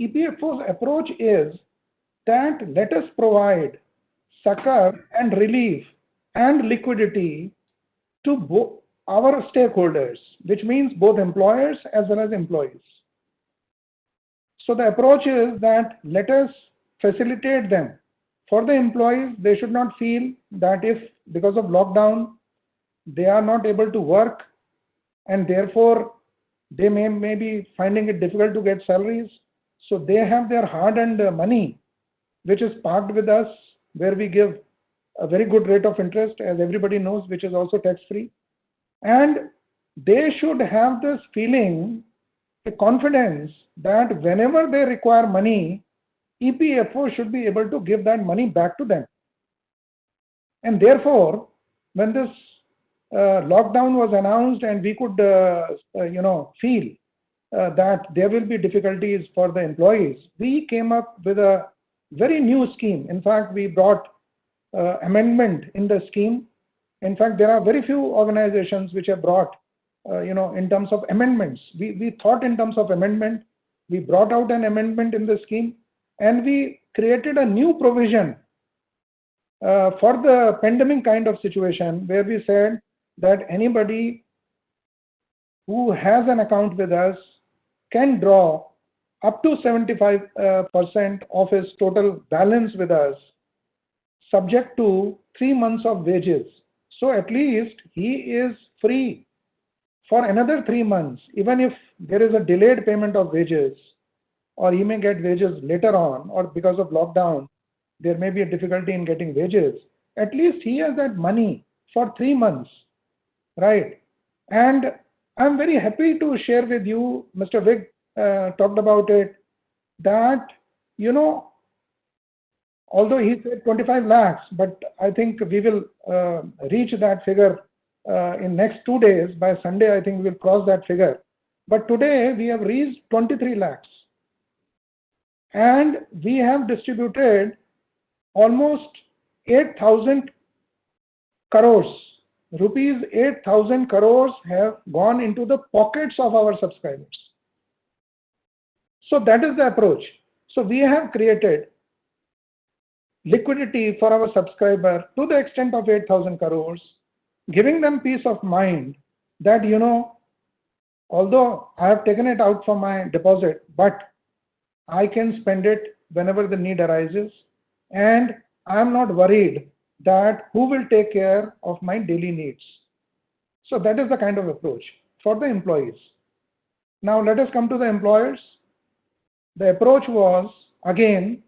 EPFO's approach is that let us provide succor and relief and liquidity to our stakeholders, which means both employers as well as employees. So the approach is that let us facilitate them. For the employees, they should not feel that if because of lockdown they are not able to work and therefore they may be finding it difficult to get salaries. So they have their hard-earned money, which is parked with us, where we give a very good rate of interest, as everybody knows, which is also tax-free. And they should have this feeling, a confidence that whenever they require money, EPFO should be able to give that money back to them. And therefore, when this lockdown was announced and we could, feel that there will be difficulties for the employees, we came up with a very new scheme. In fact, we brought amendment in the scheme. In fact, there are very few organizations which have brought, in terms of amendments. We thought in terms of amendment. We brought out an amendment in the scheme, and we created a new provision for the pandemic kind of situation, where we said that anybody who has an account with us can draw up to 75% of his total balance with us, subject to 3 months of wages. So at least he is free for another 3 months, even if there is a delayed payment of wages, or he may get wages later on, or because of lockdown, there may be a difficulty in getting wages. At least he has that money for 3 months, right? And I'm very happy to share with you, Mr. Vig talked about it, that, although he said 25 lakhs, but I think we will reach that figure in next 2 days. By Sunday, I think we will cross that figure. But today we have reached 23 lakhs. And we have distributed almost 8,000 crores. Rupees 8,000 crores have gone into the pockets of our subscribers. So that is the approach. So we have created liquidity for our subscriber to the extent of 8,000 crores, giving them peace of mind that, although I have taken it out from my deposit, but I can spend it whenever the need arises, and I am not worried that who will take care of my daily needs. So that is the kind of approach for the employees. Now let us come to the employers. The approach was, again,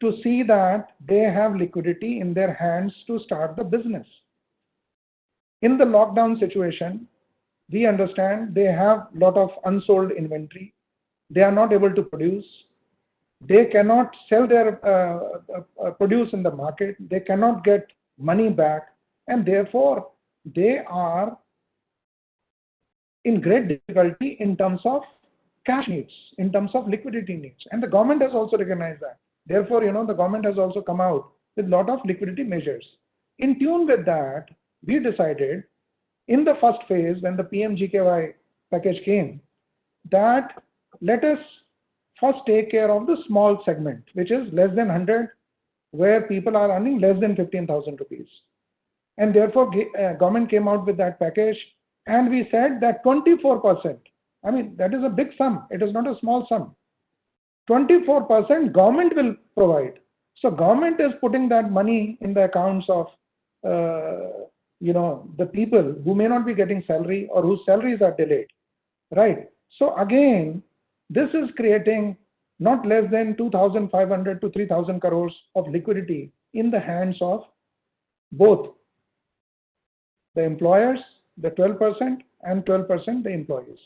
to see that they have liquidity in their hands to start the business. In the lockdown situation, we understand they have a lot of unsold inventory. They are not able to produce. They cannot sell their produce in the market. They cannot get money back, and therefore they are in great difficulty in terms of cash needs, in terms of liquidity needs. And the government has also recognized that. Therefore, the government has also come out with a lot of liquidity measures. In tune with that, we decided in the first phase, when the PMGKY package came, that let us first take care of the small segment, which is less than 100, where people are earning less than 15,000 rupees. And therefore, government came out with that package, and we said that 24%, I mean, that is a big sum. It is not a small sum. 24% government will provide. So government is putting that money in the accounts of, the people who may not be getting salary or whose salaries are delayed, right? So again, this is creating not less than 2,500 to 3,000 crores of liquidity in the hands of both the employers, the 12%, and 12% the employees.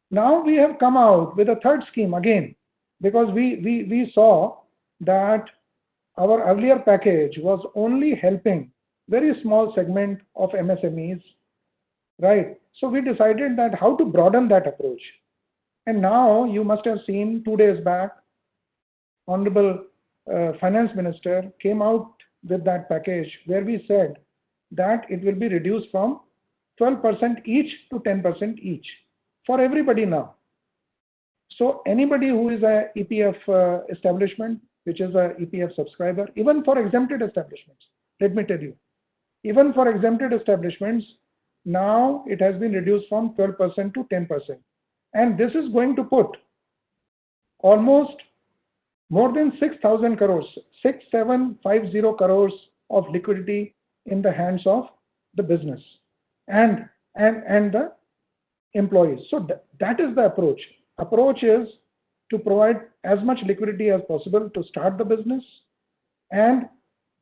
Now we have come out with a third scheme again, because we saw that our earlier package was only helping very small segment of MSMEs, right? So we decided that how to broaden that approach. And now you must have seen 2 days back, Honorable Finance Minister came out with that package where we said that it will be reduced from 12% each to 10% each for everybody now. So anybody who is a EPF establishment, which is a EPF subscriber, even for exempted establishments, let me tell you, even for exempted establishments, now it has been reduced from 12% to 10%. And this is going to put almost more than 6,000 crores, 6,750 crores of liquidity in the hands of the business and the employees. So that is the approach. Approach is to provide as much liquidity as possible to start the business and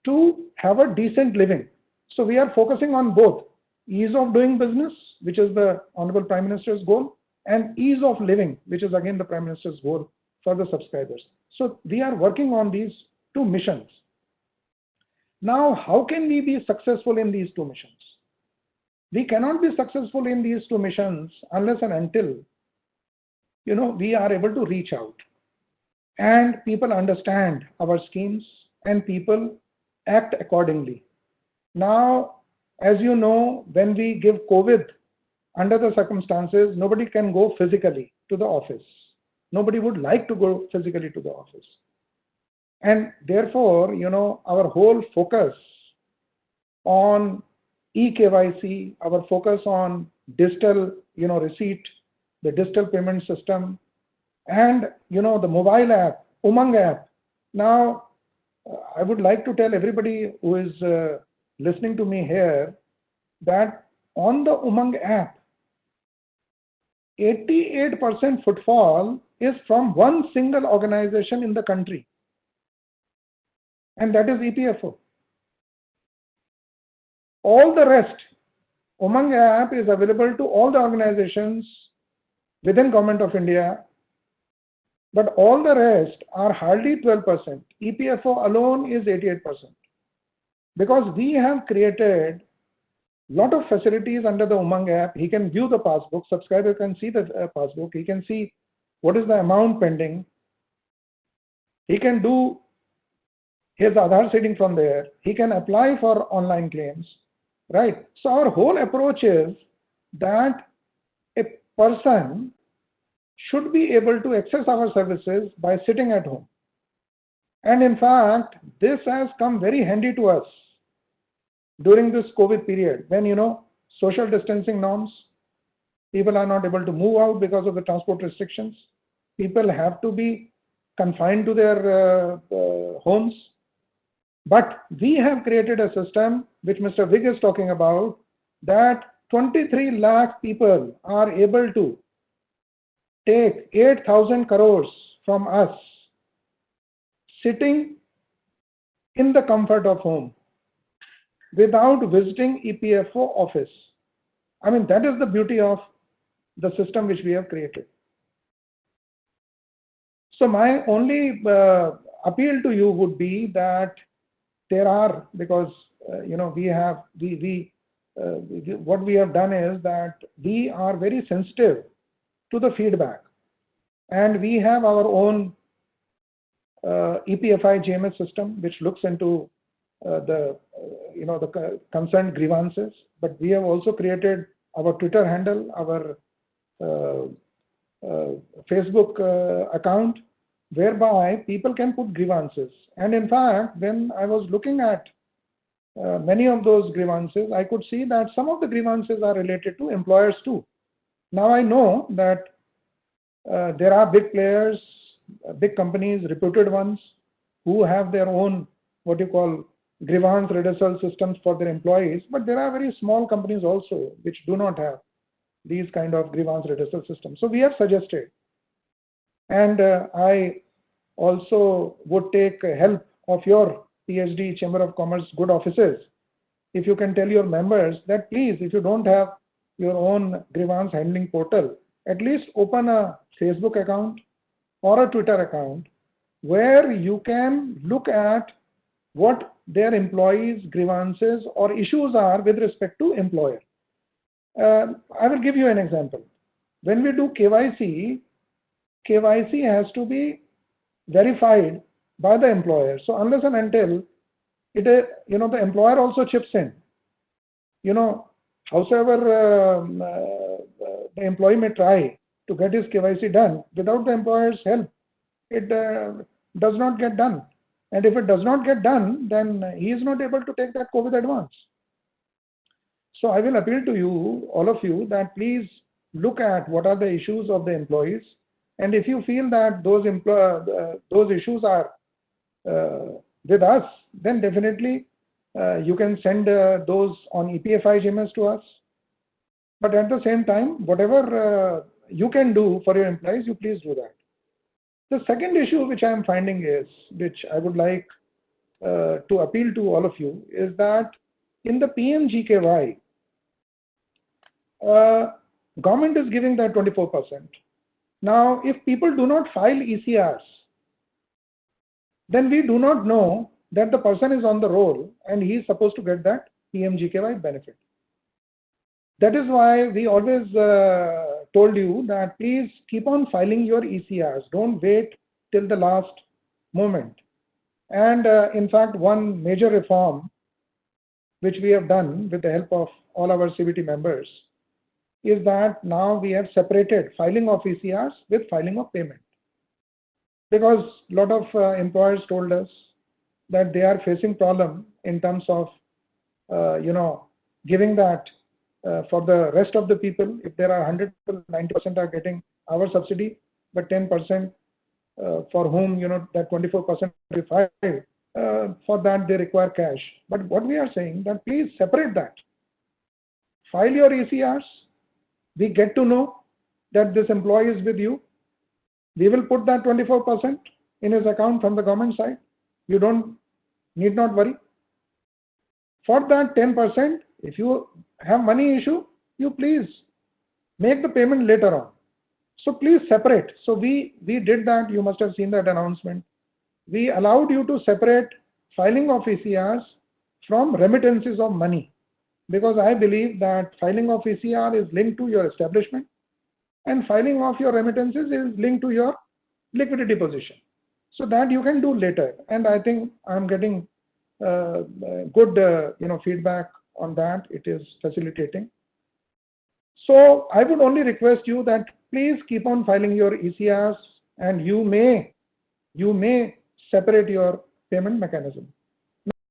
to have a decent living. So we are focusing on both ease of doing business, which is the Honorable Prime Minister's goal, and ease of living, which is again the Prime Minister's goal for the subscribers. So we are working on these two missions. Now, how can we be successful in these two missions? We cannot be successful in these two missions unless and until we are able to reach out and people understand our schemes and people act accordingly. Now, as you know, when we give COVID, under the circumstances, nobody can go physically to the office. Nobody would like to go physically to the office. And therefore, our whole focus on eKYC, our focus on digital, receipt, the digital payment system, and, the mobile app, Umang app. Now, I would like to tell everybody who is listening to me here that on the Umang app, 88% footfall is from one single organization in the country, and that is EPFO. All the rest, Umang app is available to all the organizations within Government of India, but all the rest are hardly 12%. EPFO alone is 88%. Because we have created a lot of facilities under the Umang app. He can view the passbook, subscriber can see the passbook, he can see what is the amount pending, he can do his Aadhaar seeding from there, he can apply for online claims, right? So our whole approach is that a person should be able to access our services by sitting at home. And in fact, this has come very handy to us during this COVID period when, social distancing norms, people are not able to move out because of the transport restrictions. People have to be confined to their homes. But we have created a system which Mr. Vig is talking about, that 23 lakh people are able to take 8,000 crores from us sitting in the comfort of home without visiting EPFO office. I mean, that is the beauty of the system which we have created. So my only appeal to you would be that there are, because what we have done is that we are very sensitive to the feedback, and we have our own EPFI GMS system which looks into the concerned grievances. But we have also created our Twitter handle, our Facebook account, whereby people can put grievances. And in fact, when I was looking at many of those grievances, I could see that some of the grievances are related to employers too. Now I know that there are big players, big companies, reputed ones, who have their own what you call grievance redressal systems for their employees, but there are very small companies also which do not have these kind of grievance redressal systems. So we have suggested, and I also would take help of your PhD Chamber of Commerce good offices. If you can tell your members that please, if you don't have your own grievance handling portal, at least open a Facebook account or a Twitter account where you can look at what their employees' grievances or issues are with respect to employer. I will give you an example. When we do KYC, KYC has to be verified by the employer. So unless and until it, the employer also chips in. Howsoever the employee may try, to get his KYC done. Without the employer's help, it does not get done. And if it does not get done, then he is not able to take that COVID advance. So I will appeal to you, all of you, that please look at what are the issues of the employees. And if you feel that those issues are with us, then definitely you can send those on EPFI GMS to us. But at the same time, whatever you can do for your employees, you please do that. The second issue which I am finding is, which I would like to appeal to all of you, is that in the PMGKY, government is giving that 24%. Now, if people do not file ECRs, then we do not know that the person is on the roll and he is supposed to get that PMGKY benefit. That is why we always told you that please keep on filing your ECRs. Don't wait till the last moment. And in fact, one major reform which we have done with the help of all our CBT members is that now we have separated filing of ECRs with filing of payment. Because a lot of employers told us that they are facing problem in terms of, giving that for the rest of the people. If there are 100 people, 90% are getting our subsidy, but 10% for whom, that 24% will file, for that they require cash. But what we are saying that please separate that. File your ECRs. We get to know that this employee is with you. We will put that 24% in his account from the government side. You need not worry. For that 10%, if you have money issue, you please make the payment later on. So please separate. So we did that. You must have seen that announcement. We allowed you to separate filing of ECRs from remittances of money, because I believe that filing of ECR is linked to your establishment and filing of your remittances is linked to your liquidity position. So that you can do later. And I think I'm getting good feedback on that. It is facilitating. So I would only request you that please keep on filing your ECRs, and you may separate your payment mechanism.